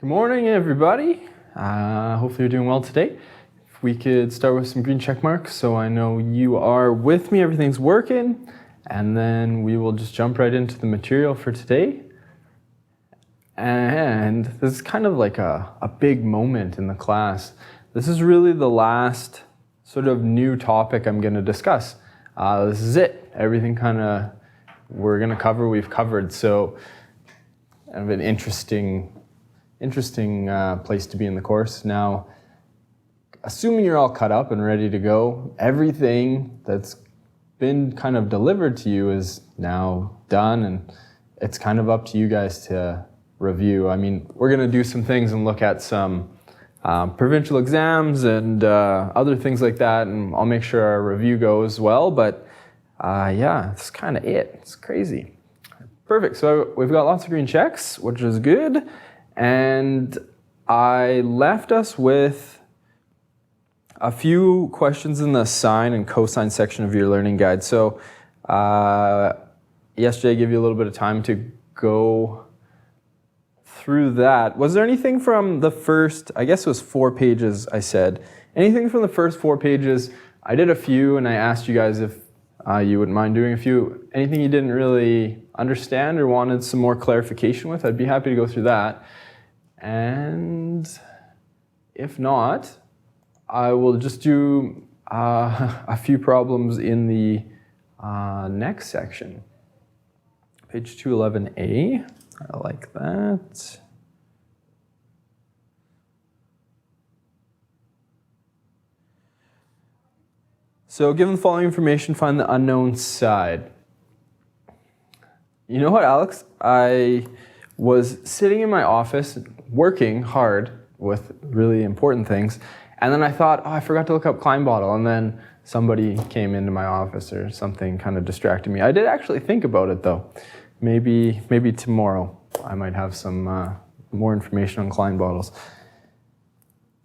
Good morning, everybody. Hopefully you're doing well today. If we could start with some green check marks so I know you are with me, everything's working, and then we will just jump right into the material for today. And this is kind of like a big moment in the class. This is really the last sort of new topic I'm going to discuss. This is it. Everything we're going to cover, we've covered. So kind of an interesting place to be in the course. Now, assuming you're all cut up and ready to go, everything that's been kind of delivered to you is now done, and it's kind of up to you guys to review. I mean, we're going to do some things and look at some provincial exams and other things like that, and I'll make sure our review goes well, but yeah, that's kind of it. It's crazy. Perfect. So we've got lots of green checks, which is good. And I left us with a few questions in the sine and cosine section of your learning guide. So yesterday I gave you a little bit of time to go through that. Was there anything from the first, I guess it was 4 pages I said, anything from the first 4 pages? I did a few and I asked you guys if you wouldn't mind doing a few. Anything you didn't really understand or wanted some more clarification with, I'd be happy to go through that. And if not, I will just do a few problems in the next section. Page 211A, I like that. So given the following information, find the unknown side. You know what, Alex? I was sitting in my office working hard with really important things, and then I thought, oh, I forgot to look up Kleinbottle, and then somebody came into my office or something kind of distracted me. I did actually think about it though. Maybe tomorrow I might have some more information on Kleinbottles.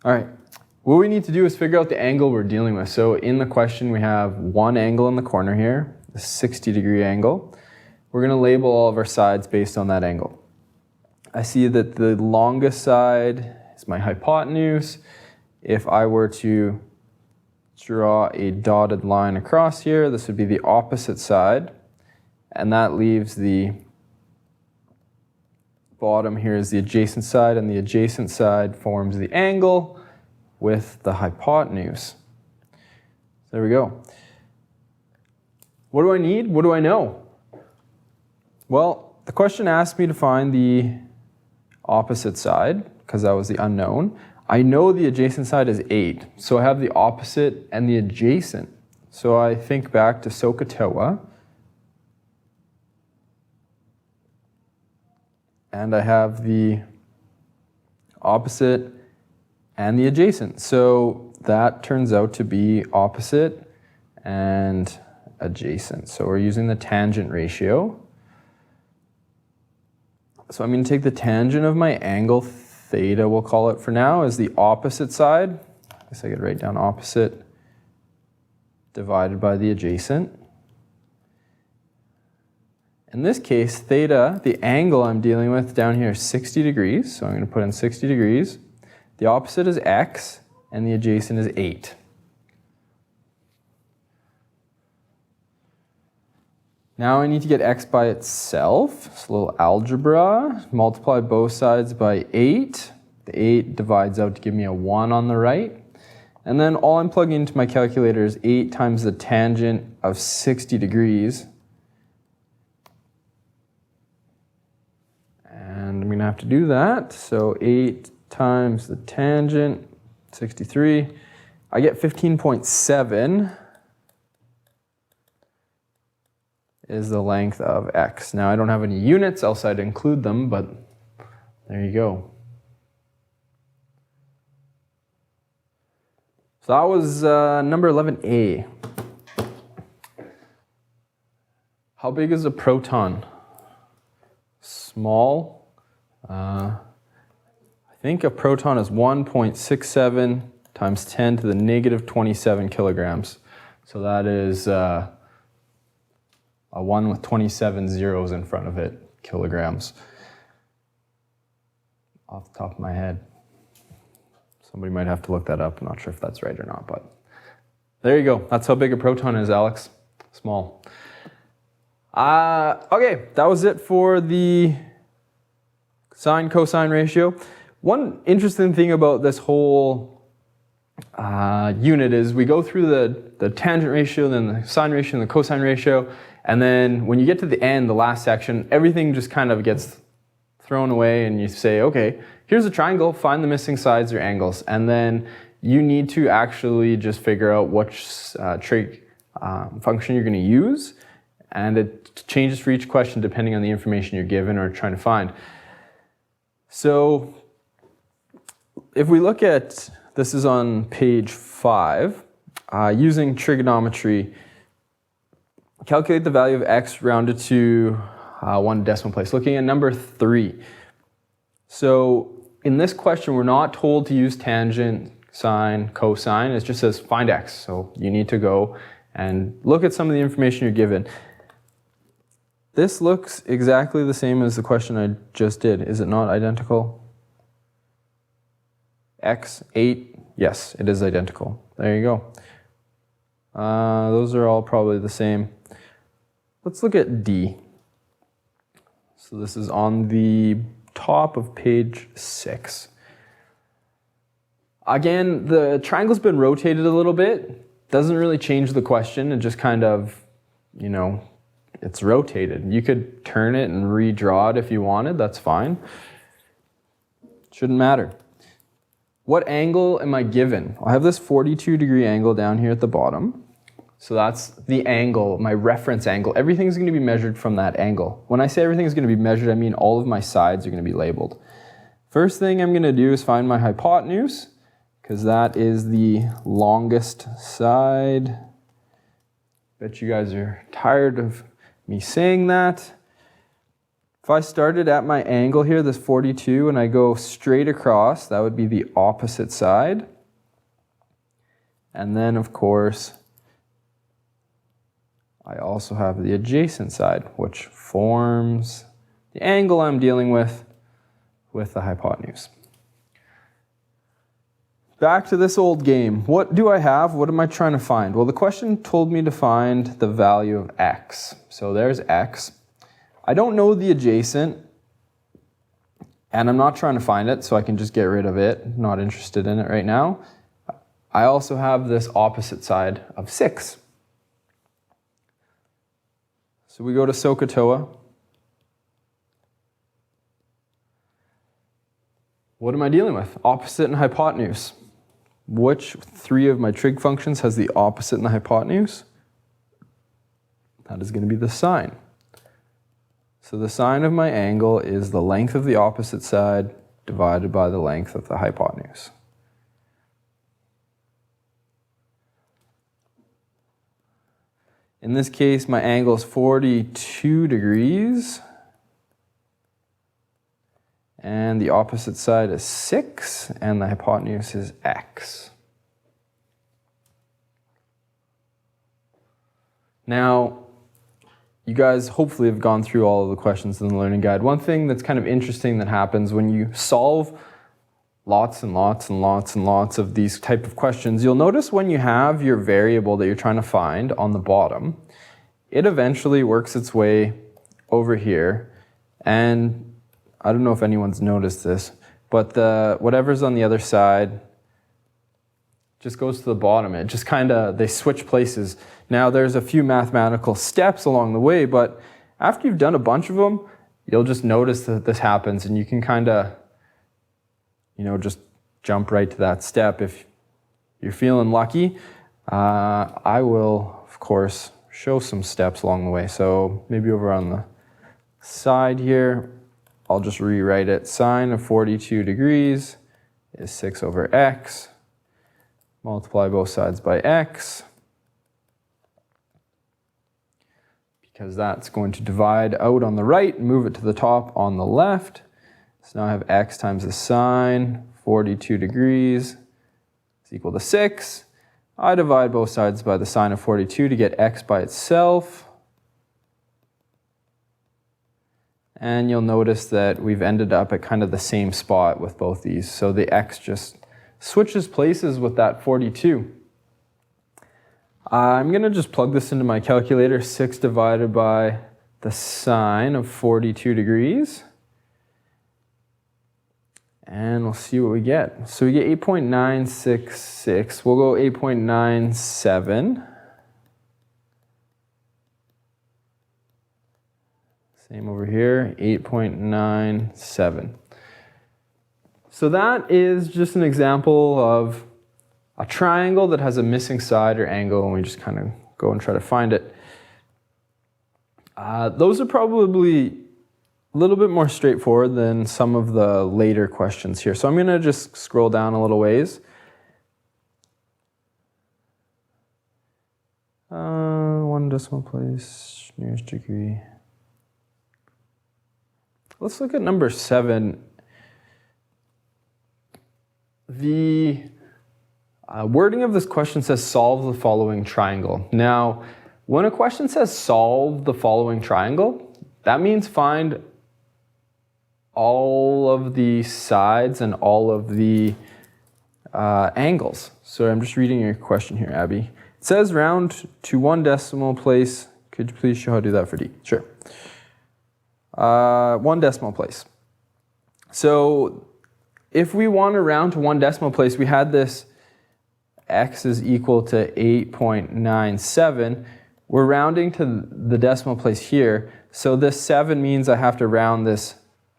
All right, what we need to do is figure out the angle we're dealing with. So in the question we have one angle in the corner here, a 60-degree angle. We're going to label all of our sides based on that angle. I see that the longest side is my hypotenuse. If I were to draw a dotted line across here, this would be the opposite side. And that leaves the bottom here is the adjacent side, and the adjacent side forms the angle with the hypotenuse. There we go. What do I need? What do I know? Well, the question asked me to find the opposite side, because that was the unknown. I know the adjacent side is 8, so I have the opposite and the adjacent. So I think back to SOHCAHTOA, and I have the opposite and the adjacent. So that turns out to be opposite and adjacent. So we're using the tangent ratio. So I'm going to take the tangent of my angle, theta we'll call it for now, as the opposite side. I guess I could write down opposite divided by the adjacent. In this case, theta, the angle I'm dealing with down here is 60 degrees. So I'm going to put in 60 degrees. The opposite is x, and the adjacent is 8. Now I need to get x by itself. So a little algebra. Multiply both sides by 8. The 8 divides out to give me a 1 on the right. And then all I'm plugging into my calculator is 8 times the tangent of 60 degrees. And I'm going to have to do that. So 8 times the tangent, 63. I get 15.7. is the length of x. Now I don't have any units, else I'd include them, but there you go. So that was number 11A. How big is a proton? Small. I think a proton is 1.67 times 10 to the negative 27 kilograms. So that is a 1 with 27 zeros in front of it, kilograms. off the top of my head. Somebody might have to look that up. I'm not sure if that's right or not, but there you go. That's how big a proton is, Alex. Small. Okay, that was it for the sine-cosine ratio. One interesting thing about this whole unit is we go through the tangent ratio, then the sine ratio, and the cosine ratio, and then when you get to the end, the last section, everything just kind of gets thrown away and you say, okay, here's a triangle, find the missing sides or angles, and then you need to actually just figure out which trig function you're going to use, and it changes for each question depending on the information you're given or trying to find. So if we look at, this is on page 5, using trigonometry, calculate the value of x rounded to 1 decimal place, looking at number 3. So in this question, we're not told to use tangent, sine, cosine. It just says find x. So you need to go and look at some of the information you're given. This looks exactly the same as the question I just did. Is it not identical? X, 8, yes, it is identical. There you go. Those are all probably the same. Let's look at D. So this is on the top of page 6. Again, the triangle's been rotated a little bit. Doesn't really change the question. It just kind of, you know, it's rotated. You could turn it and redraw it if you wanted. That's fine. Shouldn't matter. What angle am I given? I have this 42-degree angle down here at the bottom. So that's the angle, my reference angle. Everything's going to be measured from that angle. When I say everything's going to be measured, I mean all of my sides are going to be labeled. First thing I'm going to do is find my hypotenuse, because that is the longest side. Bet you guys are tired of me saying that. If I started at my angle here, this 42, and I go straight across, that would be the opposite side. And then, of course, I also have the adjacent side, which forms the angle I'm dealing with the hypotenuse. Back to this old game. What do I have? What am I trying to find? Well, the question told me to find the value of x. So there's x. I don't know the adjacent, and I'm not trying to find it, so I can just get rid of it. Not interested in it right now. I also have this opposite side of 6. So we go to SOHCAHTOA. What am I dealing with? Opposite and hypotenuse. Which 3 of my trig functions has the opposite and the hypotenuse? That is going to be the sine. So the sine of my angle is the length of the opposite side divided by the length of the hypotenuse. In this case, my angle is 42 degrees. And the opposite side is 6, and the hypotenuse is x. Now, you guys hopefully have gone through all of the questions in the learning guide. One thing that's kind of interesting that happens when you solve lots and lots and lots and lots of these type of questions, you'll notice when you have your variable that you're trying to find on the bottom, it eventually works its way over here. And I don't know if anyone's noticed this, but whatever's on the other side just goes to the bottom. It just kind of, they switch places. Now there's a few mathematical steps along the way, but after you've done a bunch of them, you'll just notice that this happens, and you can kind of, you know, just jump right to that step. If you're feeling lucky, I will, of course, show some steps along the way. So maybe over on the side here, I'll just rewrite it. Sine of 42 degrees is 6 over x. Multiply both sides by x, because that's going to divide out on the right and move it to the top on the left. So now I have x times the sine, 42 degrees is equal to 6. I divide both sides by the sine of 42 to get x by itself. And you'll notice that we've ended up at kind of the same spot with both these. So the x just switches places with that 42. I'm going to just plug this into my calculator. 6 divided by the sine of 42 degrees. And we'll see what we get. So we get 8.966. We'll go 8.97. Same over here, 8.97. So that is just an example of a triangle that has a missing side or angle, and we just kind of go and try to find it. Those are probably a little bit more straightforward than some of the later questions here. So I'm going to just scroll down a little ways. 1 decimal place, nearest degree. Let's look at number 7. The wording of this question says solve the following triangle. Now, when a question says solve the following triangle, that means find all of the sides and all of the angles. So I'm just reading your question here, Abby. It says round to 1 decimal place. Could you please show how to do that for D? Sure. 1 decimal place. So if we want to round to 1 decimal place, we had this x is equal to 8.97. We're rounding to the decimal place here. So this 7 means I have to round this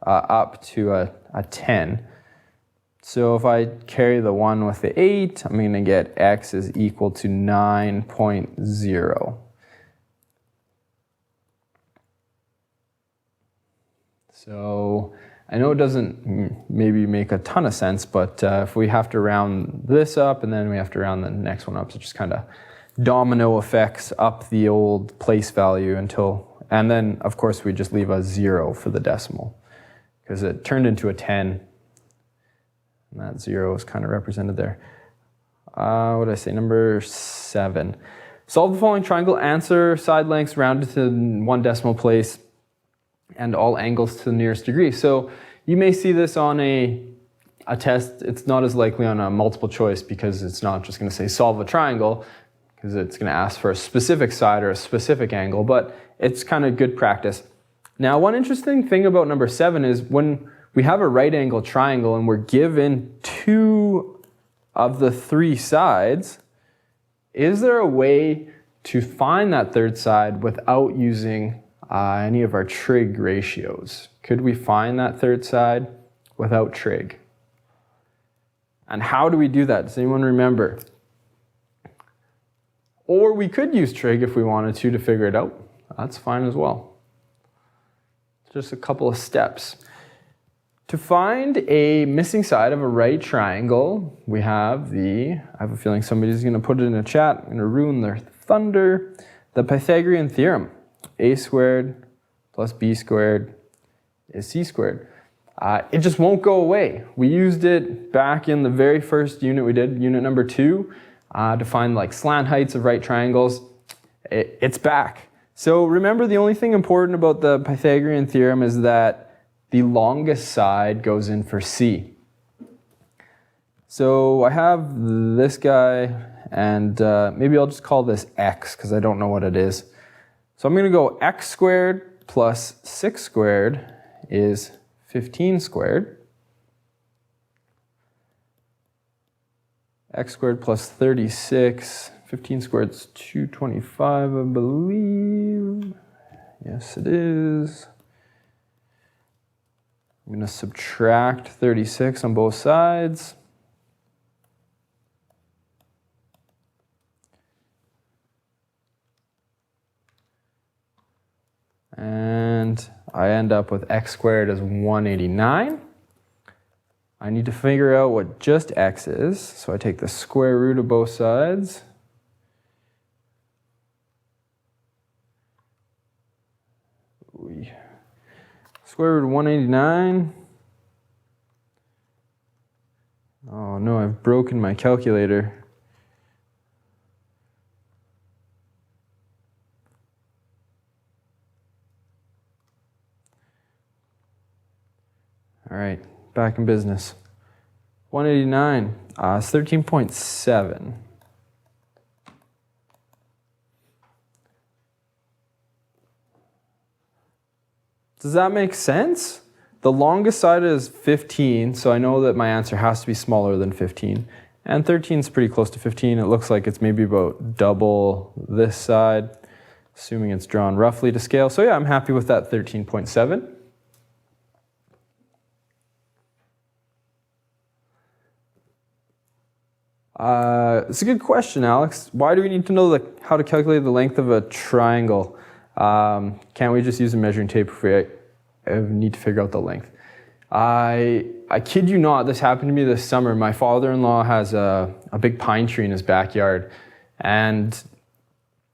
up to a 10. So if I carry the 1 with the 8, I'm going to get x is equal to 9.0. So I know it doesn't maybe make a ton of sense, but if we have to round this up and then we have to round the next one up, so just kind of domino effects up the old place value until, and then of course we just leave a 0 for the decimal because it turned into a 10 and that 0 is kind of represented there. What did I say? Number 7. Solve the following triangle, answer side lengths rounded to 1 decimal place and all angles to the nearest degree. So you may see this on a test. It's not as likely on a multiple choice because it's not just going to say solve a triangle, because it's going to ask for a specific side or a specific angle, but it's kind of good practice. Now, one interesting thing about number 7 is when we have a right angle triangle and we're given 2 of the 3 sides, is there a way to find that third side without using any of our trig ratios? Could we find that third side without trig? And how do we do that? Does anyone remember? Or we could use trig if we wanted to figure it out. That's fine as well. Just a couple of steps. To find a missing side of a right triangle, we have I have a feeling somebody's going to put it in a chat, I'm going to ruin their thunder, the Pythagorean theorem. A squared plus b squared is c squared. It just won't go away. We used it back in the very first unit we did, unit number 2, to find like slant heights of right triangles. It's back. So remember, the only thing important about the Pythagorean theorem is that the longest side goes in for c. So I have this guy, and maybe I'll just call this x because I don't know what it is. So I'm going to go x squared plus 6 squared is 15 squared. X squared plus 36, 15 squared is 225, I believe. Yes, it is. I'm going to subtract 36 on both sides. And I end up with x squared as 189. I need to figure out what just x is, so I take the square root of both sides. Square root of 189. Oh no, I've broken my calculator. All right, back in business. 189, it's 13.7. Does that make sense? The longest side is 15, so I know that my answer has to be smaller than 15. And 13 is pretty close to 15. It looks like it's maybe about double this side, assuming it's drawn roughly to scale. So yeah, I'm happy with that 13.7. It's a good question, Alex. Why do we need to know how to calculate the length of a triangle? Can't we just use a measuring tape if we need to figure out the length? I kid you not, this happened to me this summer. My father-in-law has a big pine tree in his backyard, and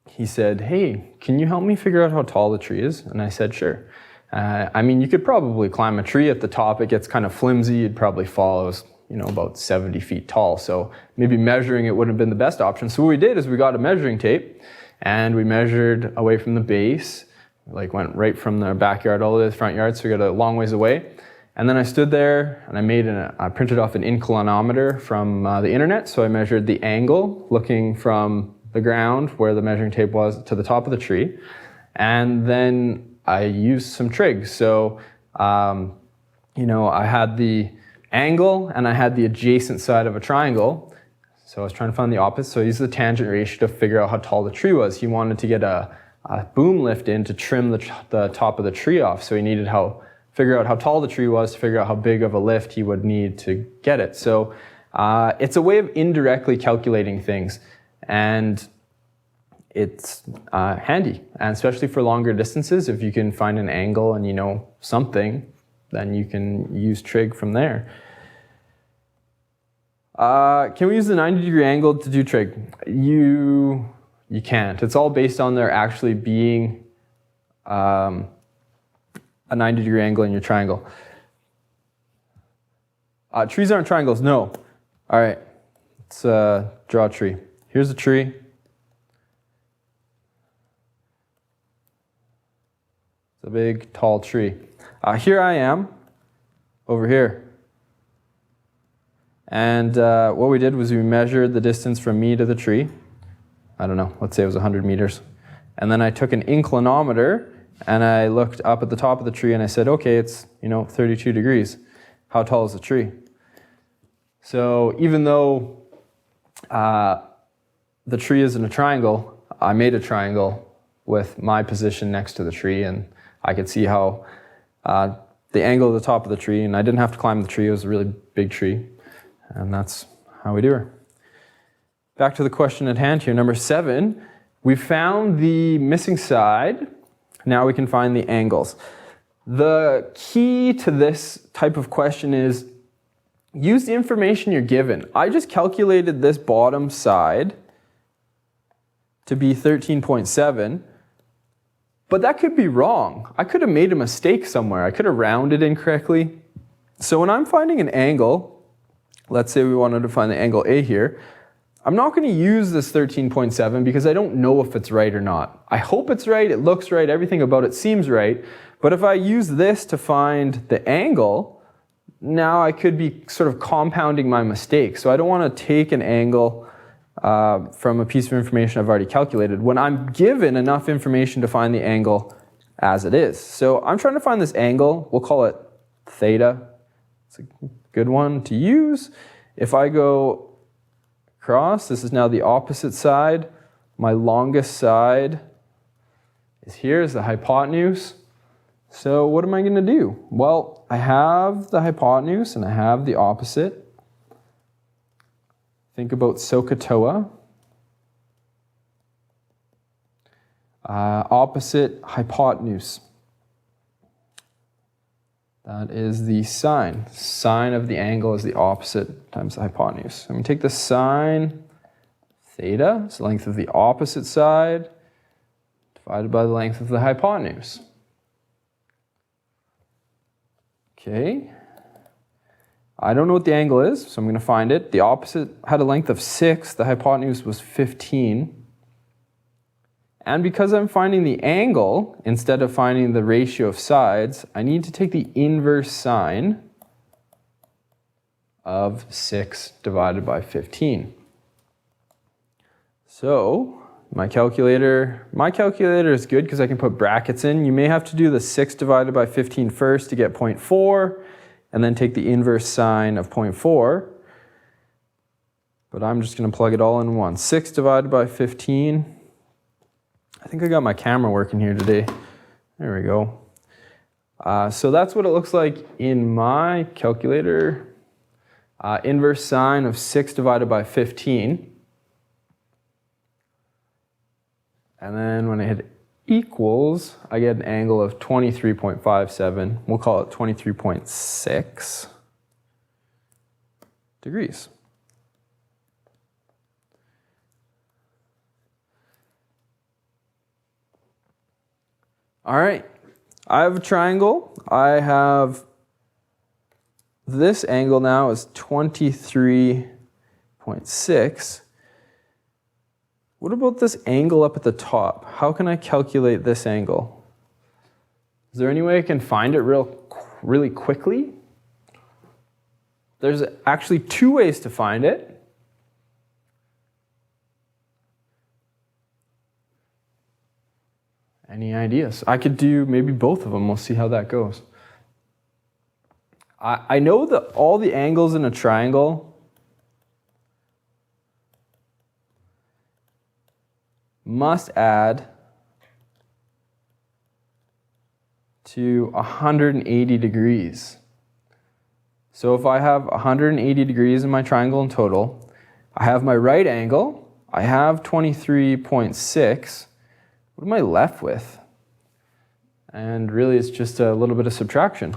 he said, hey, can you help me figure out how tall the tree is? And I said, sure. I mean, you could probably climb a tree at the top. It gets kind of flimsy. You'd probably fall. It was, about 70 feet tall. So maybe measuring it wouldn't have been the best option. So what we did is we got a measuring tape, and we measured away from the base, went right from the backyard all the way to the front yard, so we got a long ways away. And then I stood there and I printed off an inclinometer from the internet, so I measured the angle looking from the ground where the measuring tape was to the top of the tree. And then I used some trigs. So, I had the angle and I had the adjacent side of a triangle. So I was trying to find the opposite. So I used the tangent ratio to figure out how tall the tree was. He wanted to get a boom lift in to trim the top of the tree off. So he needed figure out how tall the tree was to figure out how big of a lift he would need to get it. So it's a way of indirectly calculating things. And it's handy. And especially for longer distances, if you can find an angle and you know something, then you can use trig from there. Can we use the 90-degree angle to do trig? You can't. It's all based on there actually being a 90-degree angle in your triangle. Trees aren't triangles, no. All right, let's draw a tree. Here's a tree. It's a big, tall tree. Here I am, over here. And what we did was we measured the distance from me to the tree. I don't know, let's say it was 100 meters. And then I took an inclinometer and I looked up at the top of the tree and I said, okay, it's 32 degrees. How tall is the tree? So even though the tree isn't a triangle, I made a triangle with my position next to the tree, and I could see how the angle of the top of the tree, and I didn't have to climb the tree, it was a really big tree, and that's how we do her. Back to the question at hand here, number 7. We found the missing side. Now we can find the angles. The key to this type of question is use the information you're given. I just calculated this bottom side to be 13.7, but that could be wrong. I could have made a mistake somewhere. I could have rounded incorrectly. So when I'm finding an angle, let's say we wanted to find the angle A here, I'm not going to use this 13.7 because I don't know if it's right or not. I hope it's right, it looks right, everything about it seems right, but if I use this to find the angle, now I could be sort of compounding my mistake. So I don't want to take an angle from a piece of information I've already calculated when I'm given enough information to find the angle as it is. So I'm trying to find this angle, we'll call it theta. It's a good one to use. If I go across, this is now the opposite side. My longest side is here, is the hypotenuse. So what am I going to do? Well, I have the hypotenuse and I have the opposite. Think about SOHCAHTOA. Opposite hypotenuse. That is the sine. Sine of the angle is the opposite times the hypotenuse. I'm going to take the sine theta, it's the length of the opposite side, divided by the length of the hypotenuse. Okay. I don't know what the angle is, so I'm going to find it. The opposite had a length of 6, the hypotenuse was 15. And because I'm finding the angle, instead of finding the ratio of sides, I need to take the inverse sine of 6 divided by 15. So my calculator is good because I can put brackets in. You may have to do the 6 divided by 15 first to get 0.4, and then take the inverse sign of 0.4. But I'm just going to plug it all in once. 6 divided by 15. I think I got my camera working here today. There we go. So that's what it looks like in my calculator. Inverse sign of 6 divided by 15. And then when I hit equals, I get an angle of 23.57. We'll call it 23.6 degrees. All right, I have a triangle. I have this angle now is 23.6. What about this angle up at the top? How can I calculate this angle? Is there any way I can find it really quickly? There's actually 2 ways to find it. Any ideas? I could do maybe both of them. We'll see how that goes. I know that all the angles in a triangle must add to 180 degrees. So if I have 180 degrees in my triangle in total, I have my right angle, I have 23.6. What am I left with? And really it's just a little bit of subtraction.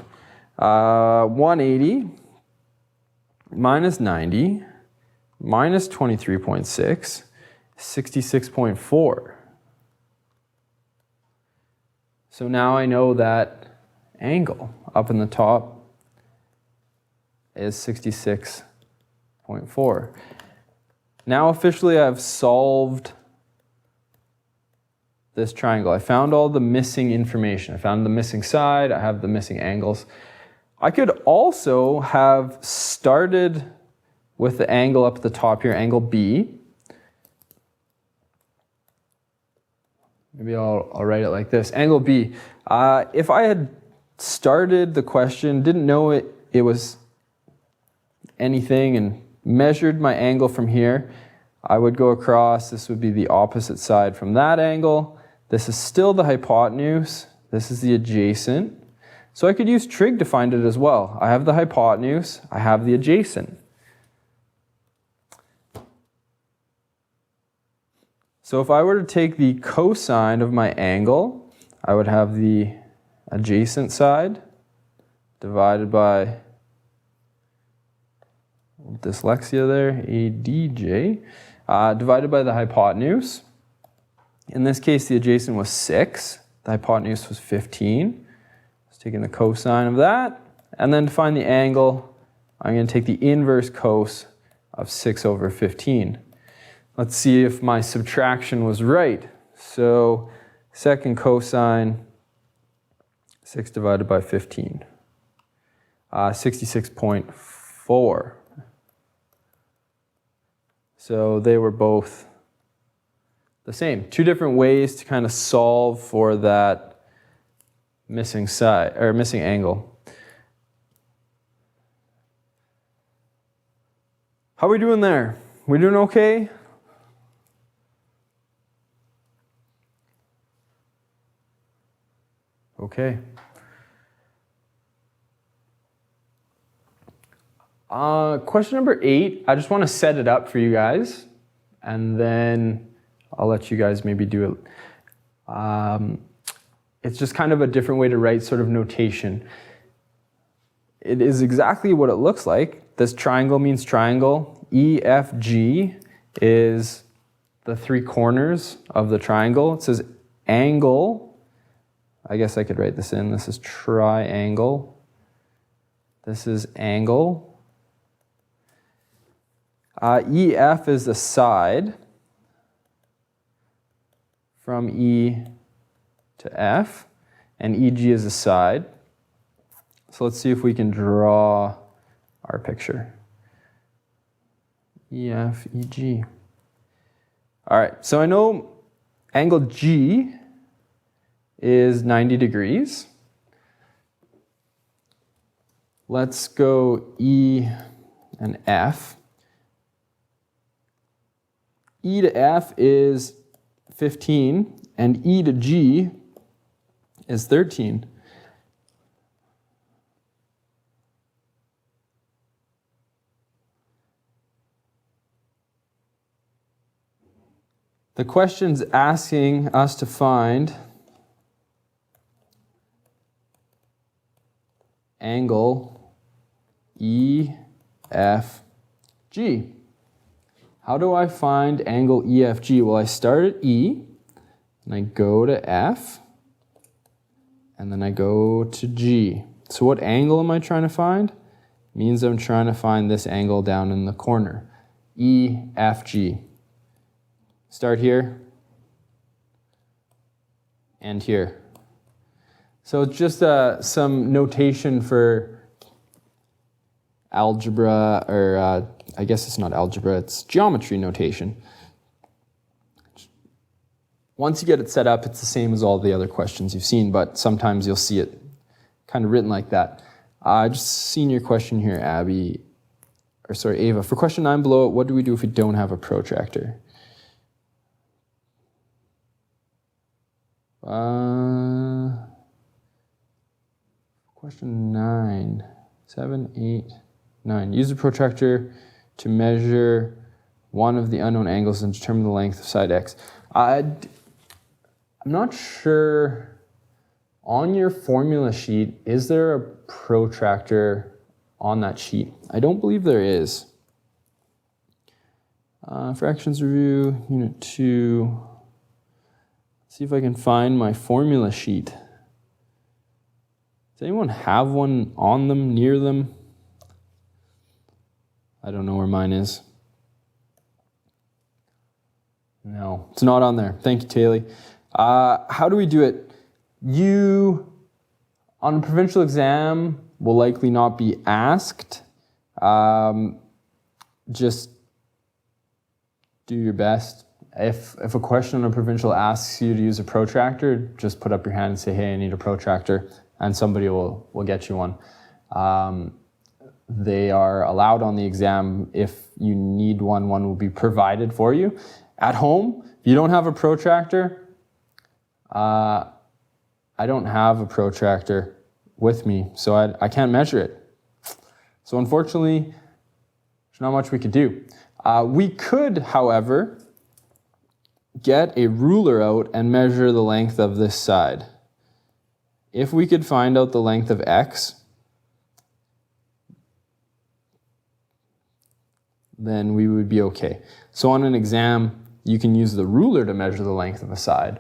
180 minus 90 minus 23.6, 66.4. So now I know that angle up in the top is 66.4. Now officially I've solved this triangle. I found all the missing information. I found the missing side, I have the missing angles. I could also have started with the angle up at the top here, angle B. Maybe I'll write it like this, angle B. If I had started the question, didn't know it was anything, and measured my angle from here, I would go across. This would be the opposite side from that angle. This is still the hypotenuse. This is the adjacent. So I could use trig to find it as well. I have the hypotenuse, I have the adjacent. So if I were to take the cosine of my angle, I would have the adjacent side divided by, dyslexia there, ADJ, divided by the hypotenuse. In this case, the adjacent was 6, the hypotenuse was 15. Taking the cosine of that, and then to find the angle, I'm going to take the inverse cos of 6 over 15. Let's see if my subtraction was right. So second cosine, 6 divided by 15, 66.4. So they were both the same. 2 different ways to kind of solve for that missing side or missing angle. How are we doing there? We doing okay? Okay. Question number 8. I just want to set it up for you guys, and then I'll let you guys maybe do it. It's just kind of a different way to write sort of notation. It is exactly what it looks like. This triangle means triangle. EFG is the 3 corners of the triangle. It says angle. I guess I could write this in. This is triangle. This is angle. EF is the side from E to F, and EG is the side. So let's see if we can draw our picture. E, F, E, G. All right, so I know angle G is 90 degrees. Let's go E and F. E to F is 15, and E to G is 13. The question's asking us to find angle EFG. How do I find angle EFG? Well, I start at E, and I go to F, and then I go to G. So what angle am I trying to find? It means I'm trying to find this angle down in the corner, EFG. Start here, and here. So it's just some notation for algebra, or I guess it's not algebra, it's geometry notation. Once you get it set up, it's the same as all the other questions you've seen, but sometimes you'll see it kind of written like that. Just seen your question here, Ava. For question 9 below it, what do we do if we don't have a protractor? Question 9, 7, 8, 9. Use a protractor to measure one of the unknown angles and determine the length of side X. I'm not sure, on your formula sheet, is there a protractor on that sheet? I don't believe there is. Fractions review, unit 2. See if I can find my formula sheet. Does anyone have one on them, near them? I don't know where mine is. No, it's not on there. Thank you, Taylor. How do we do it? You, on a provincial exam, will likely not be asked. Just do your best. If a question on a provincial asks you to use a protractor, just put up your hand and say, hey, I need a protractor, and somebody will get you one. They are allowed on the exam. If you need one, one will be provided for you. At home, if you don't have a protractor, I don't have a protractor with me, so I can't measure it. So unfortunately, there's not much we could do. We could, however, get a ruler out and measure the length of this side. If we could find out the length of X, then we would be okay. So on an exam, you can use the ruler to measure the length of a side,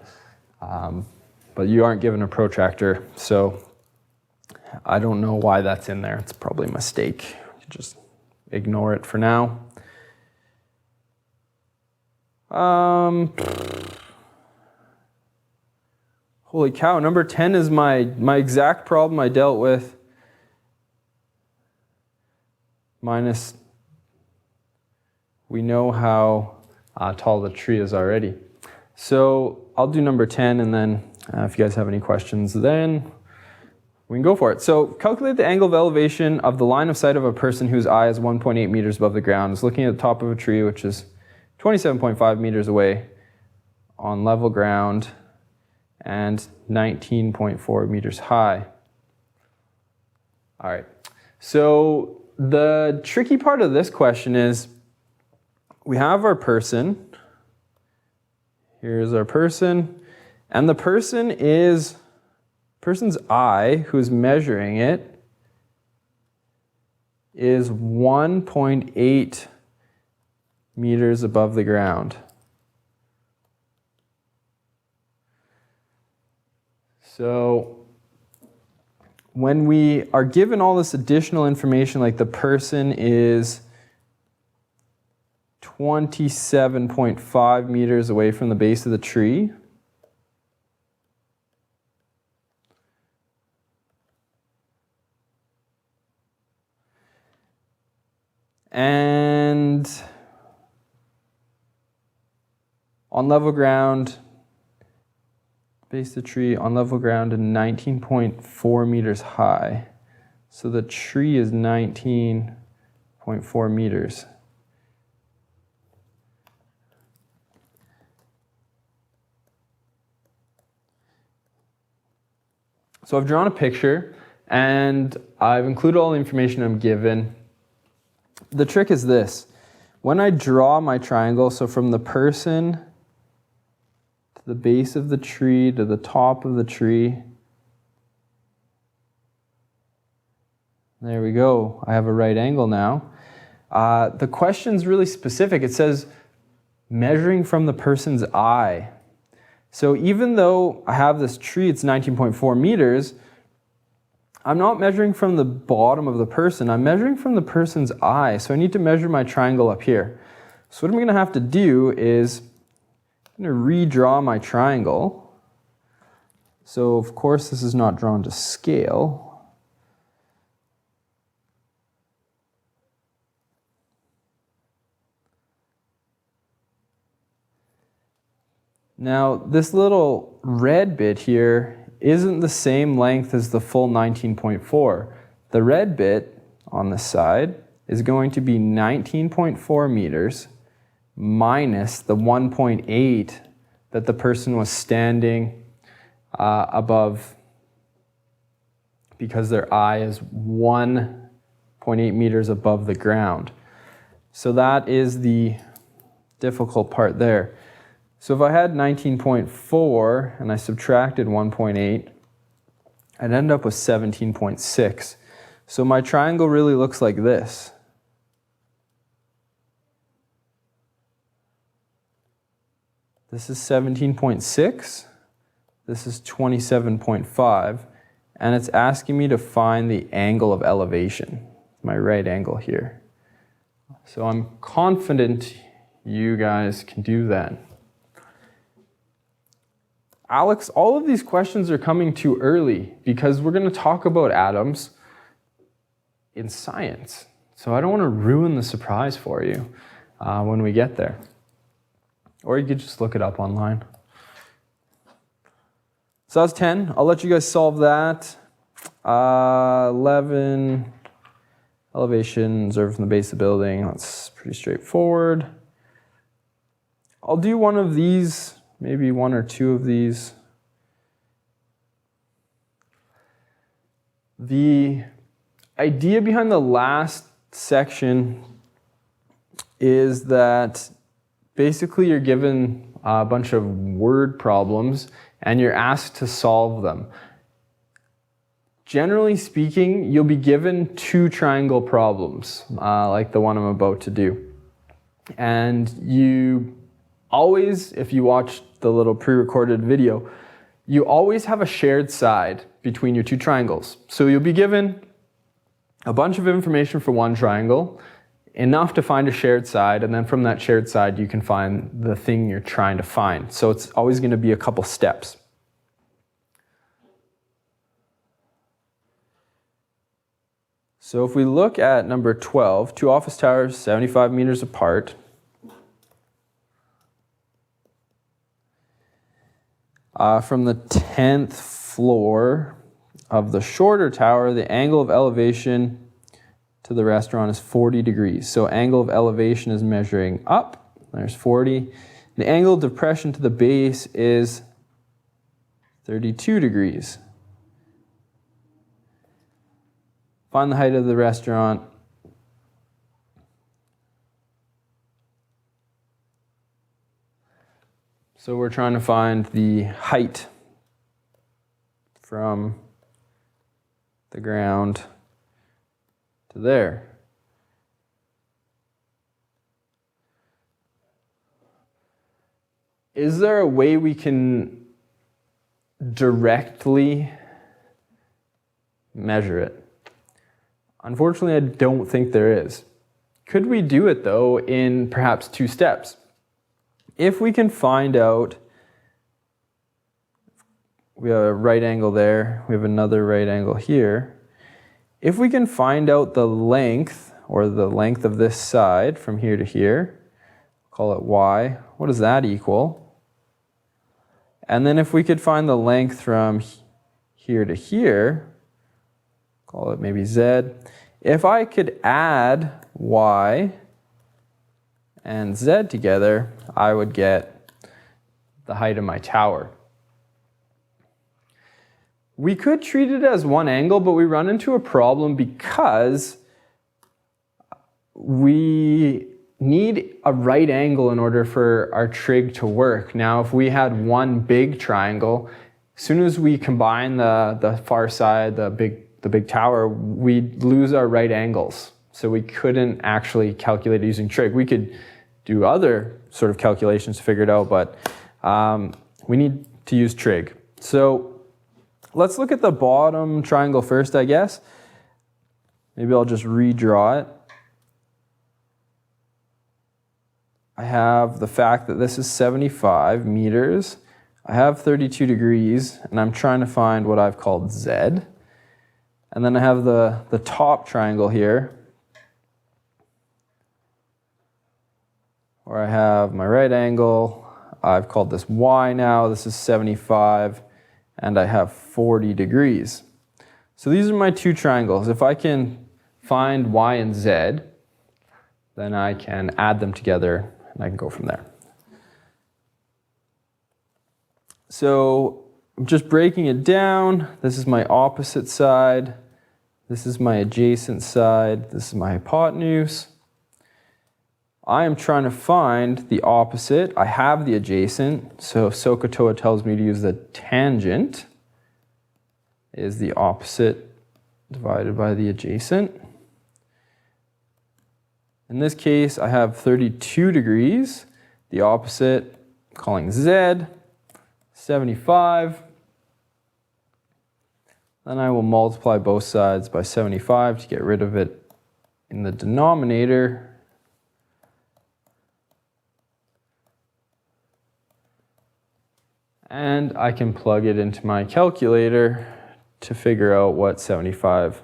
but you aren't given a protractor, so I don't know why that's in there. It's probably a mistake. Just ignore it for now. Holy cow, number 10 is my exact problem I dealt with. Minus, we know how tall the tree is already. So I'll do number 10, and then if you guys have any questions, then we can go for it. So calculate the angle of elevation of the line of sight of a person whose eye is 1.8 meters above the ground, is looking at the top of a tree, which is 27.5 meters away on level ground and 19.4 meters high. All right, so the tricky part of this question is we have our person. Here's our person, and the person's eye, who's measuring it, is 1.8 meters above the ground. So when we are given all this additional information, like the person is 27.5 meters away from the base of the tree, and On level ground, base of the tree on level ground and 19.4 meters high. So the tree is 19.4 meters. So I've drawn a picture and I've included all the information I'm given. The trick is this. When I draw my triangle, so from the person to the base of the tree to the top of the tree, there we go. I have a right angle now. The question's really specific. It says measuring from the person's eye. So even though I have this tree, it's 19.4 meters, I'm not measuring from the bottom of the person, I'm measuring from the person's eye. So I need to measure my triangle up here. So what I'm gonna have to do is, I'm gonna redraw my triangle. So of course this is not drawn to scale. Now, this little red bit here isn't the same length as the full 19.4. The red bit on the side is going to be 19.4 meters minus the 1.8 that the person was standing above, because their eye is 1.8 meters above the ground. So that is the difficult part there. So if I had 19.4 and I subtracted 1.8, I'd end up with 17.6. So my triangle really looks like this. This is 17.6, this is 27.5, and it's asking me to find the angle of elevation, my right angle here. So I'm confident you guys can do that. Alex, all of these questions are coming too early because we're going to talk about atoms in science. So I don't want to ruin the surprise for you when we get there. Or you could just look it up online. So that's 10. I'll let you guys solve that. 11, elevation observed from the base of the building. That's pretty straightforward. I'll do one of these. Maybe one or two of these. The idea behind the last section is that basically you're given a bunch of word problems and you're asked to solve them. Generally speaking, you'll be given 2 triangle problems, like the one I'm about to do. And you always, if you watch the little pre-recorded video, you always have a shared side between your 2 triangles. So you'll be given a bunch of information for one triangle, enough to find a shared side, and then from that shared side you can find the thing you're trying to find. So it's always going to be a couple steps. So if we look at number 12, 2 office towers 75 meters apart. From the 10th floor of the shorter tower, the angle of elevation to the restaurant is 40 degrees. So angle of elevation is measuring up. There's 40. The angle of depression to the base is 32 degrees. Find the height of the restaurant. So we're trying to find the height from the ground to there. Is there a way we can directly measure it? Unfortunately, I don't think there is. Could we do it though in perhaps 2 steps? If we can find out, we have a right angle there, we have another right angle here. If we can find out the length, or the length of this side from here to here, call it y, what does that equal? And then if we could find the length from here to here, call it maybe Z. If I could add Y and Z together, I would get the height of my tower. We could treat it as one angle, but we run into a problem because we need a right angle in order for our trig to work. Now, if we had one big triangle, as soon as we combine the far side, the big tower, we'd lose our right angles. So we couldn't actually calculate it using trig. We could do other sort of calculations to figure it out, but we need to use trig. So let's look at the bottom triangle first, I guess. Maybe I'll just redraw it. I have the fact that this is 75 meters. I have 32 degrees, and I'm trying to find what I've called Z. And then I have the top triangle here, where I have my right angle. I've called this Y now. This is 75, and I have 40 degrees. So these are my two triangles. If I can find Y and Z, then I can add them together, and I can go from there. So I'm just breaking it down. This is my opposite side. This is my adjacent side. This is my hypotenuse. I am trying to find the opposite. I have the adjacent, so SOHCAHTOA tells me to use the tangent is the opposite divided by the adjacent. In this case, I have 32 degrees. The opposite, calling Z, 75. Then I will multiply both sides by 75 to get rid of it in the denominator. And I can plug it into my calculator to figure out what 75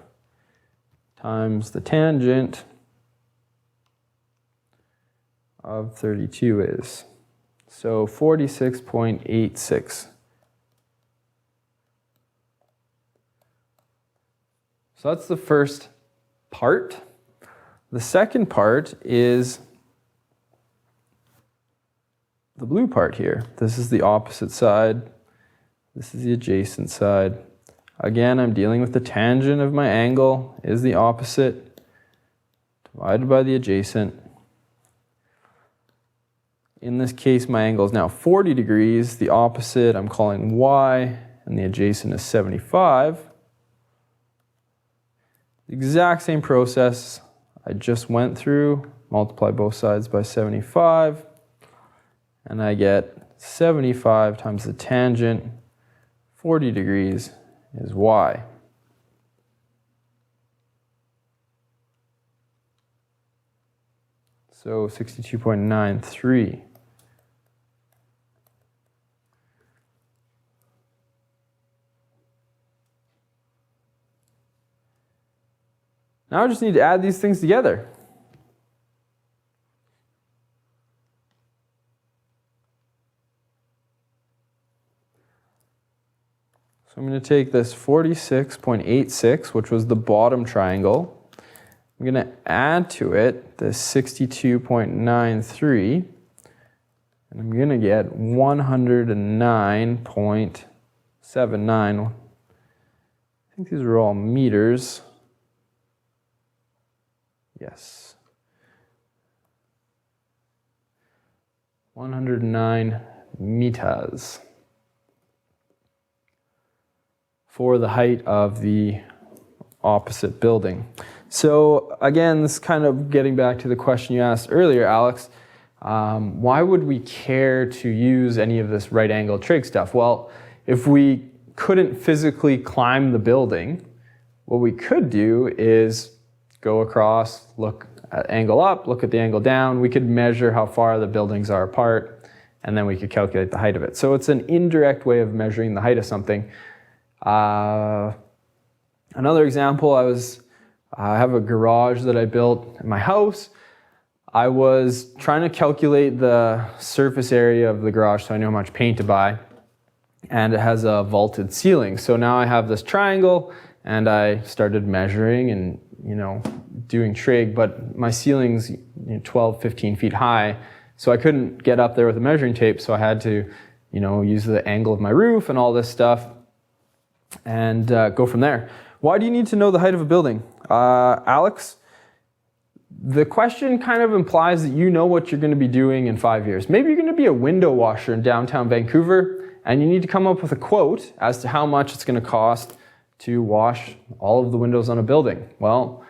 times the tangent of 32 is. So 46.86. So that's the first part. The second part is the blue part here. This is the opposite side. This is the adjacent side. Again, I'm dealing with the tangent of my angle is the opposite divided by the adjacent. In this case, my angle is now 40 degrees. The opposite I'm calling Y, and the adjacent is 75. The exact same process I just went through. Multiply both sides by 75, and I get 75 times the tangent, 40 degrees, is Y. So 62.93. Now I just need to add these things together. So I'm going to take this 46.86, which was the bottom triangle. I'm going to add to it this 62.93, and I'm going to get 109.79. I think these are all meters. Yes. 109 meters for the height of the opposite building. So again, this is kind of getting back to the question you asked earlier, Alex. Why would we care to use any of this right angle trig stuff? Well, if we couldn't physically climb the building, what we could do is go across, look at angle up, look at the angle down. We could measure how far the buildings are apart, and then we could calculate the height of it. So it's an indirect way of measuring the height of something. Another example, I have a garage that I built in my house. I was trying to calculate the surface area of the garage so I know how much paint to buy. and it has a vaulted ceiling. So now I have this triangle, and I started measuring and doing trig, but my ceiling's 12, 15 feet high, so I couldn't get up there with a measuring tape, so I had to use the angle of my roof and all this stuff and go from there. Why do you need to know the height of a building? Alex, the question kind of implies that you know what you're going to be doing in 5 years. Maybe you're going to be a window washer in downtown Vancouver, and you need to come up with a quote as to how much it's going to cost to wash all of the windows on a building. Well,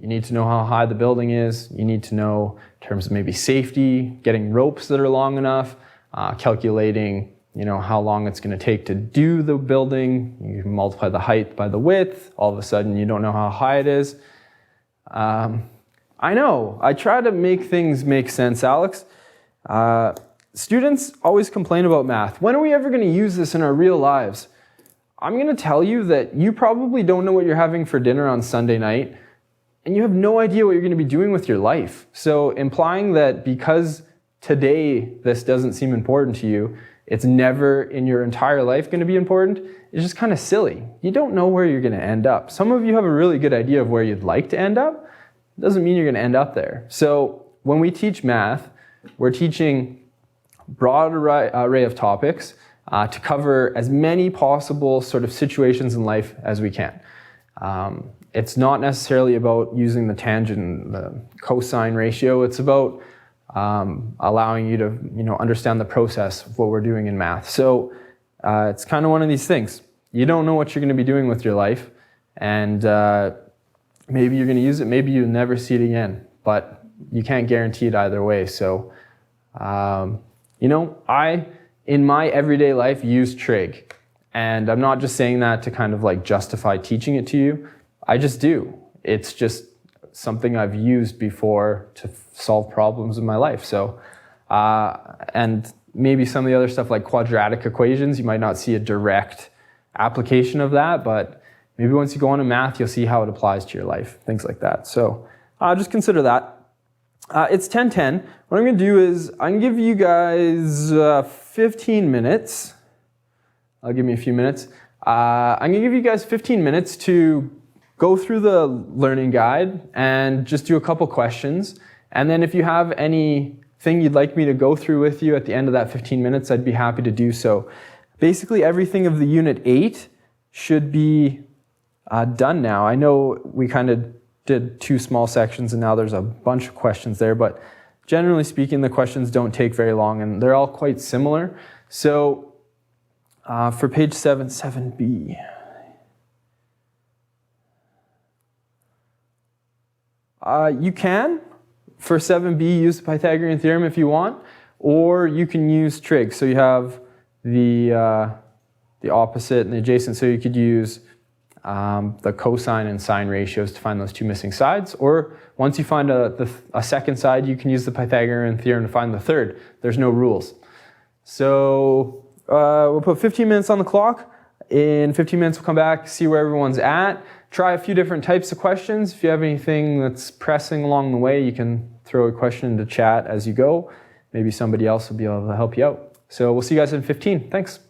you need to know how high the building is. You need to know in terms of maybe safety, getting ropes that are long enough, calculating how long it's going to take to do the building. You can multiply the height by the width. All of a sudden, you don't know how high it is. I know, I try to make things make sense, Alex. Students always complain about math. When are we ever going to use this in our real lives? I'm going to tell you that you probably don't know what you're having for dinner on Sunday night, and you have no idea what you're going to be doing with your life. So implying that because today this doesn't seem important to you, it's never in your entire life going to be important, is just kind of silly. You don't know where you're going to end up. Some of you have a really good idea of where you'd like to end up. It doesn't mean you're going to end up there. So when we teach math, we're teaching a broad array of topics to cover as many possible sort of situations in life as we can. It's not necessarily about using the tangent, the cosine ratio. It's about allowing you to understand the process of what we're doing in math. So it's kind of one of these things. You don't know what you're going to be doing with your life, and maybe you're going to use it, maybe you'll never see it again, but you can't guarantee it either way. So I in my everyday life use trig, and I'm not just saying that to kind of like justify teaching it to you. I just do. It's just something I've used before to solve problems in my life. So, and maybe some of the other stuff like quadratic equations, you might not see a direct application of that, but maybe once you go on to math, you'll see how it applies to your life, things like that. So just consider that. It's 10:10. What I'm going to do is I'm going to give you guys 15 minutes. I'll give me a few minutes. I'm going to give you guys 15 minutes to go through the learning guide and just do a couple questions. And then if you have anything you'd like me to go through with you at the end of that 15 minutes, I'd be happy to do so. Basically, everything of the Unit 8 should be done now. I know we kind of did 2 small sections and now there's a bunch of questions there, but generally speaking, the questions don't take very long and they're all quite similar. So for page 7B, you can, for 7B, use the Pythagorean theorem if you want, or you can use trig. So you have the opposite and the adjacent, so you could use the cosine and sine ratios to find those 2 missing sides, or once you find a second side, you can use the Pythagorean theorem to find the third. There's no rules. So we'll put 15 minutes on the clock. In 15 minutes, we'll come back, see where everyone's at. Try a few different types of questions. If you have anything that's pressing along the way, you can throw a question into chat as you go. Maybe somebody else will be able to help you out. So we'll see you guys in 15. Thanks.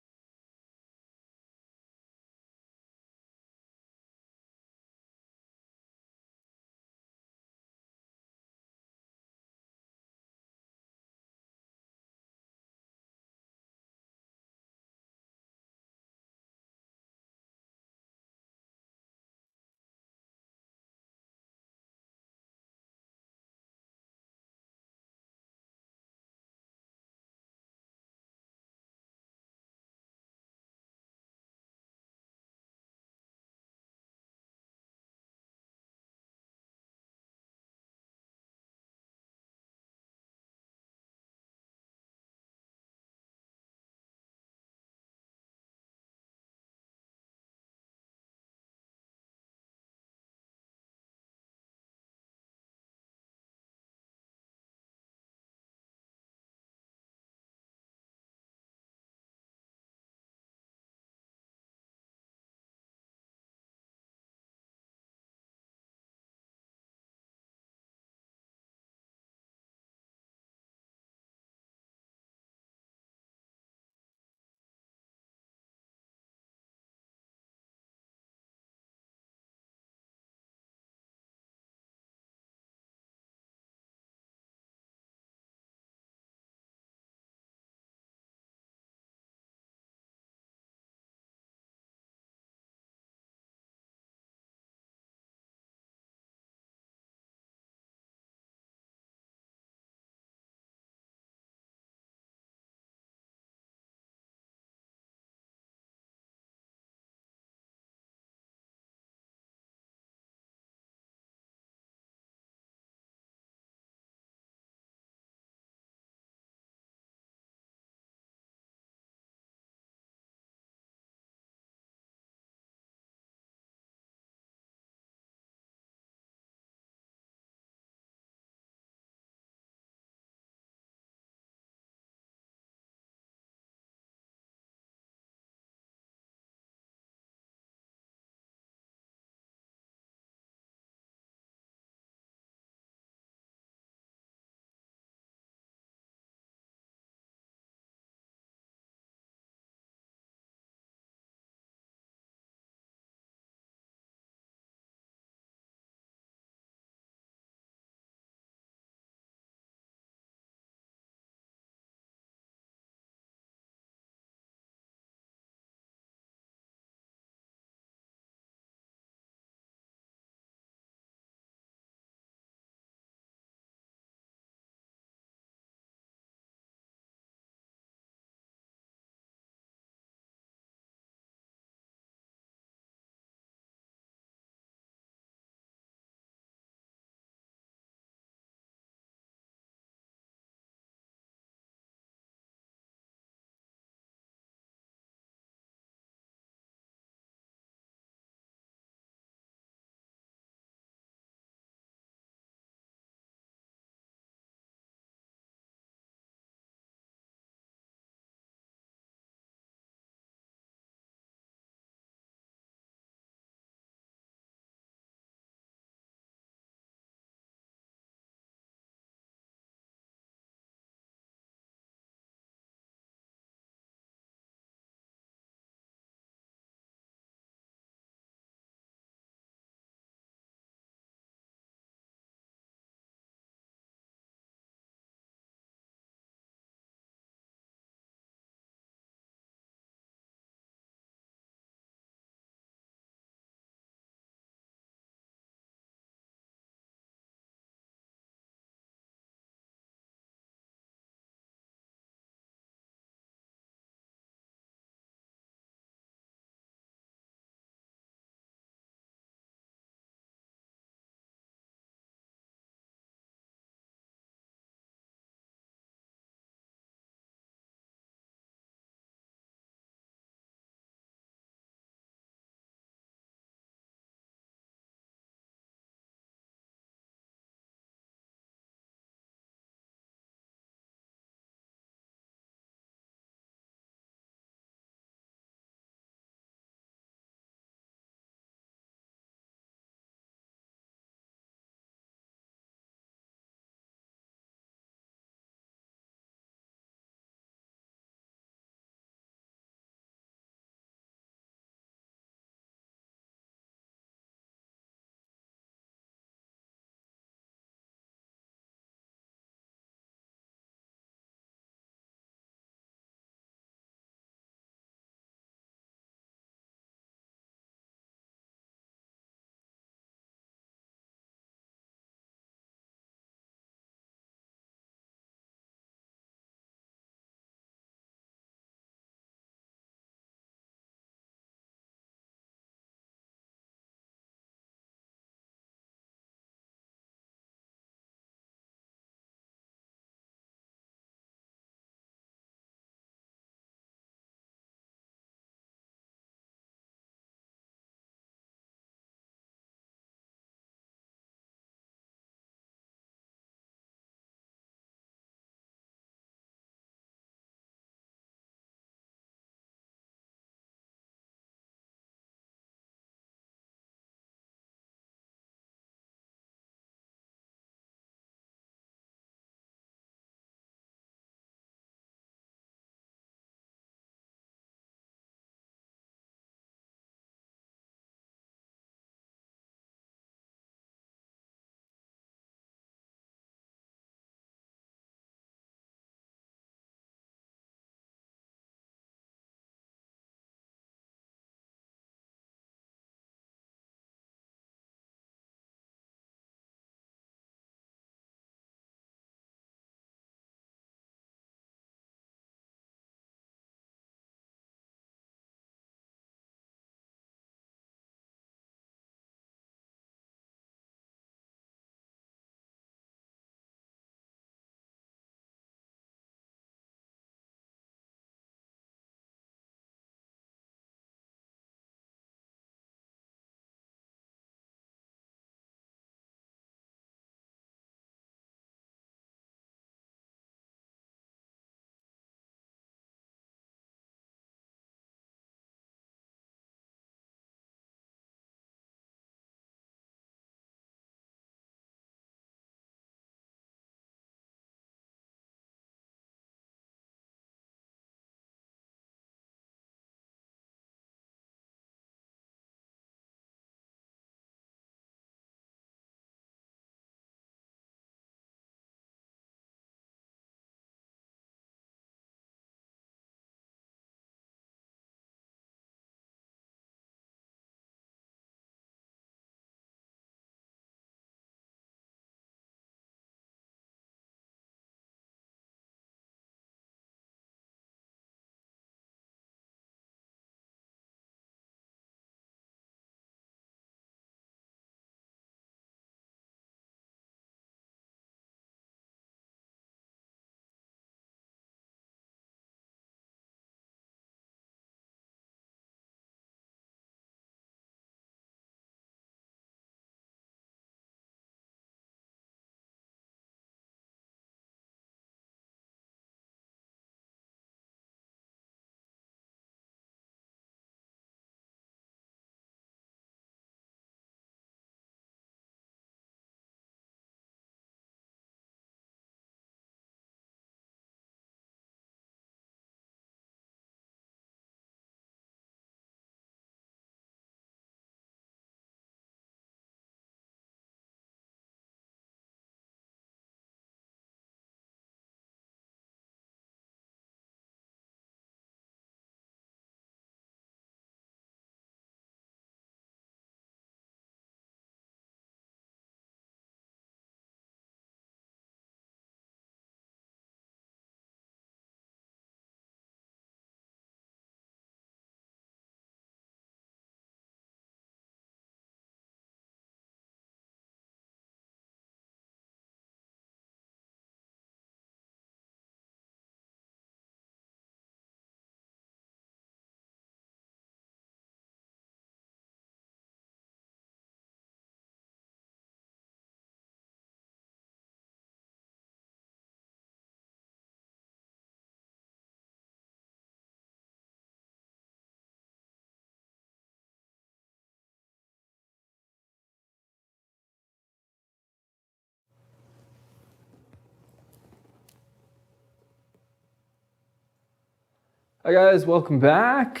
Hi guys, welcome back.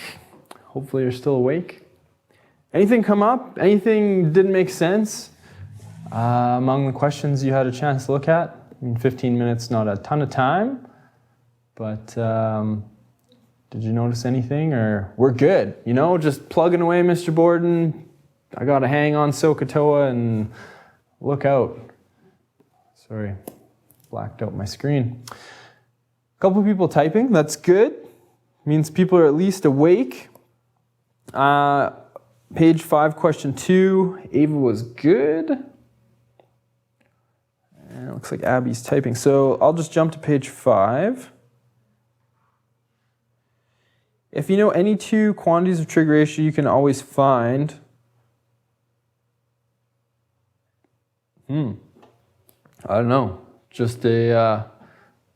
Hopefully you're still awake. Anything come up? Anything didn't make sense among the questions you had a chance to look at? I mean, 15 minutes, not a ton of time, but did you notice anything? Or we're good, you know, just plugging away, Mr. Borden. I got to hang on SOHCAHTOA and look out. Sorry, blacked out my screen. A couple of people typing, that's good. Means people are at least awake. Page 5, question 2. Ava was good. And it looks like Abby's typing. So I'll just jump to page 5. If you know any two quantities of trig ratio, you can always find. I don't know. Just a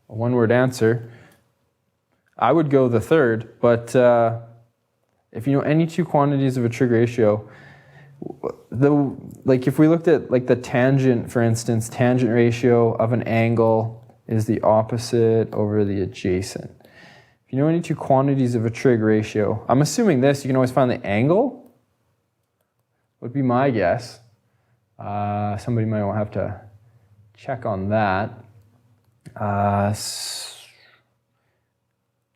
one-word answer. I would go the third, but if you know any two quantities of a trig ratio, like if we looked at like the tangent, for instance, tangent ratio of an angle is the opposite over the adjacent. If you know any two quantities of a trig ratio, I'm assuming this, you can always find the angle, would be my guess. Somebody might have to check on that.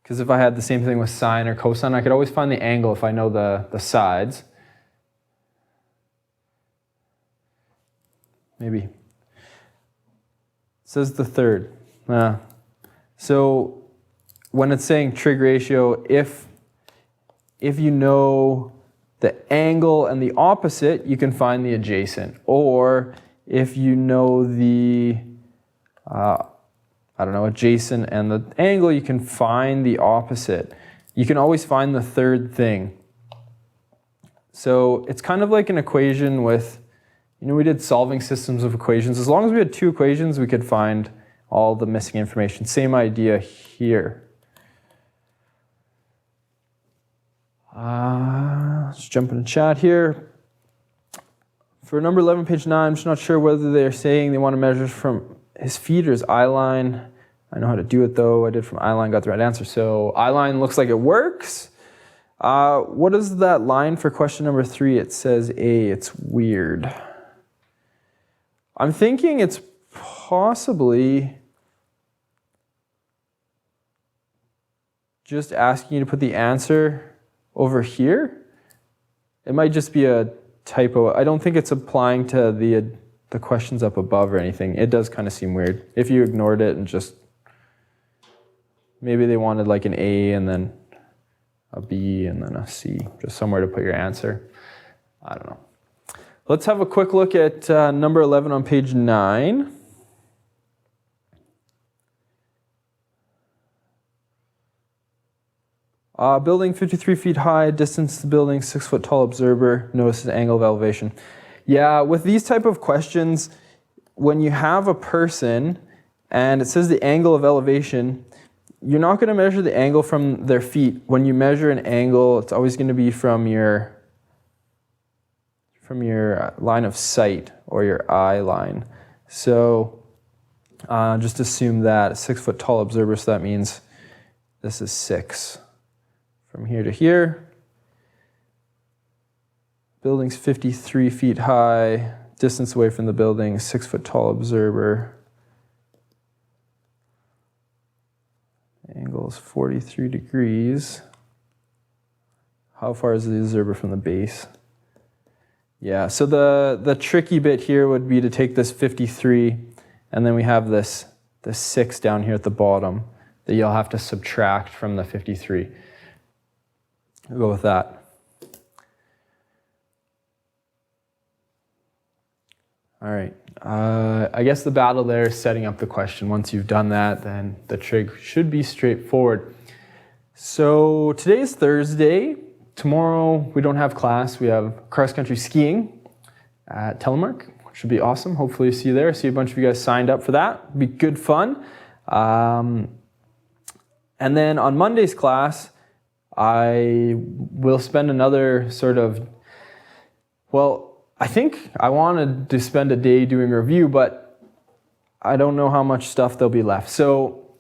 Because if I had the same thing with sine or cosine, I could always find the angle if I know the sides. Maybe. It says the third. So when it's saying trig ratio, if you know the angle and the opposite, you can find the adjacent. Or if you know the adjacent and the angle, you can find the opposite. You can always find the third thing. So it's kind of like an equation with, we did solving systems of equations. As long as we had two equations, we could find all the missing information. Same idea here. Let's jump into chat here. For number 11, page 9, I'm just not sure whether they're saying they want to measure from his feet or his eye line. I know how to do it though. I did from eye line, got the right answer. So eye line looks like it works. What is that line for question number 3? It says A, it's weird. I'm thinking it's possibly just asking you to put the answer over here. It might just be a typo. I don't think it's applying to the questions up above or anything. It does kind of seem weird. If you ignored it and just, maybe they wanted like an A and then a B and then a C, just somewhere to put your answer. I don't know. Let's have a quick look at number 11 on page 9. Building 53 feet high, distance to the building, 6 foot tall observer, notice the angle of elevation. Yeah, with these type of questions, when you have a person and it says the angle of elevation, you're not going to measure the angle from their feet. When you measure an angle, it's always going to be from your line of sight or your eye line. So just assume that 6 foot tall observer, so that means this is 6. From here to here. Building's 53 feet high, distance away from the building, 6 foot tall observer. Angle is 43 degrees. How far is the observer from the base? Yeah, so the tricky bit here would be to take this 53, and then we have this 6 down here at the bottom that you'll have to subtract from the 53. We'll go with that. All right. I guess the battle there is setting up the question. Once you've done that, then the trig should be straightforward. So today is Thursday. Tomorrow we don't have class. We have cross-country skiing at Telemark, which should be awesome. Hopefully see you there. See a bunch of you guys signed up for that. It'll be good fun. And then on Monday's class, I will spend another sort of, I think I wanted to spend a day doing a review, but I don't know how much stuff there'll be left. So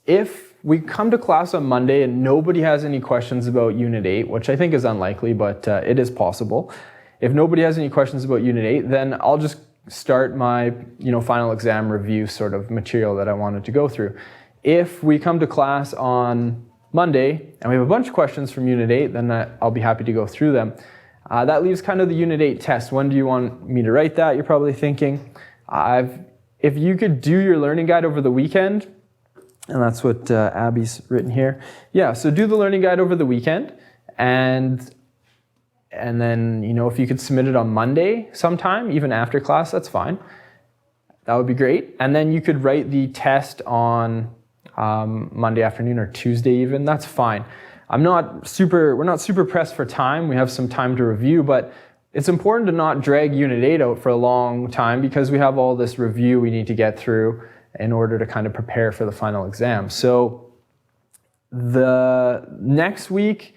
if we come to class on Monday and nobody has any questions about Unit 8, which I think is unlikely, but it is possible. If nobody has any questions about Unit 8, then I'll just start my final exam review sort of material that I wanted to go through. If we come to class on Monday and we have a bunch of questions from Unit 8, then I'll be happy to go through them. That leaves kind of the Unit 8 test. When do you want me to write that? You're probably thinking. If you could do your learning guide over the weekend, and that's what Abby's written here. Yeah, so do the learning guide over the weekend, and then, if you could submit it on Monday sometime, even after class, that's fine. That would be great. And then you could write the test on Monday afternoon or Tuesday even, that's fine. We're not super pressed for time. We have some time to review, but it's important to not drag Unit 8 out for a long time because we have all this review we need to get through in order to kind of prepare for the final exam. So the next week,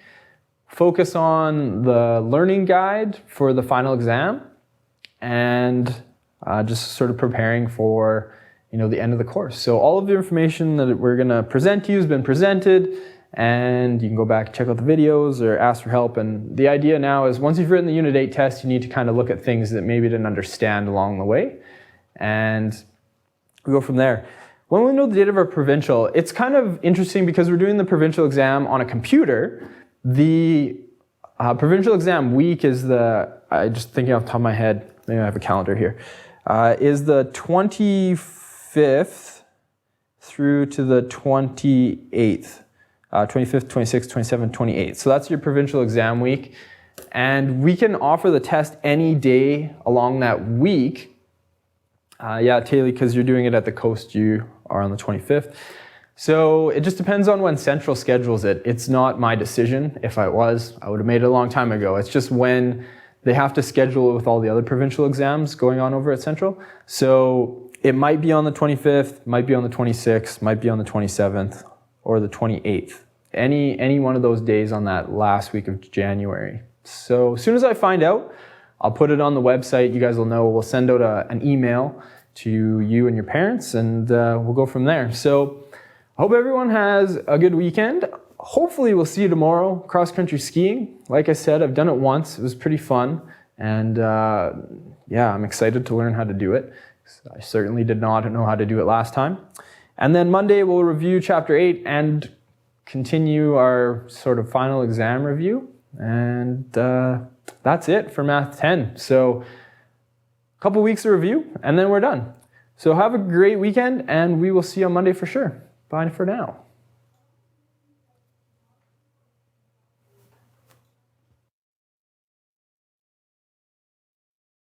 focus on the learning guide for the final exam and just sort of preparing for the end of the course. So all of the information that we're going to present to you has been presented, and you can go back and check out the videos or ask for help. And the idea now is once you've written the Unit 8 test, you need to kind of look at things that maybe you didn't understand along the way, and we go from there. When we know the date of our provincial, it's kind of interesting because we're doing the provincial exam on a computer. The provincial exam week is just thinking off the top of my head, maybe I have a calendar here, is the 25th through to the 28th. 25th, 26th, 27th, 28th. So that's your provincial exam week. And we can offer the test any day along that week. Taylor, because you're doing it at the coast, you are on the 25th. So it just depends on when Central schedules it. It's not my decision. If I was, I would have made it a long time ago. It's just when they have to schedule it with all the other provincial exams going on over at Central. So it might be on the 25th, might be on the 26th, might be on the 27th, or the 28th. Any one of those days on that last week of January. So as soon as I find out, I'll put it on the website. You guys will know. We'll send out an email to you and your parents, and we'll go from there. So I hope everyone has a good weekend. Hopefully we'll see you tomorrow, cross-country skiing. Like I said, I've done it once. It was pretty fun. And I'm excited to learn how to do it. I certainly did not know how to do it last time. And then Monday we'll review Chapter 8 and continue our sort of final exam review. And that's it for Math 10. So a couple weeks of review, and then we're done. So have a great weekend, and we will see you on Monday for sure. Bye for now.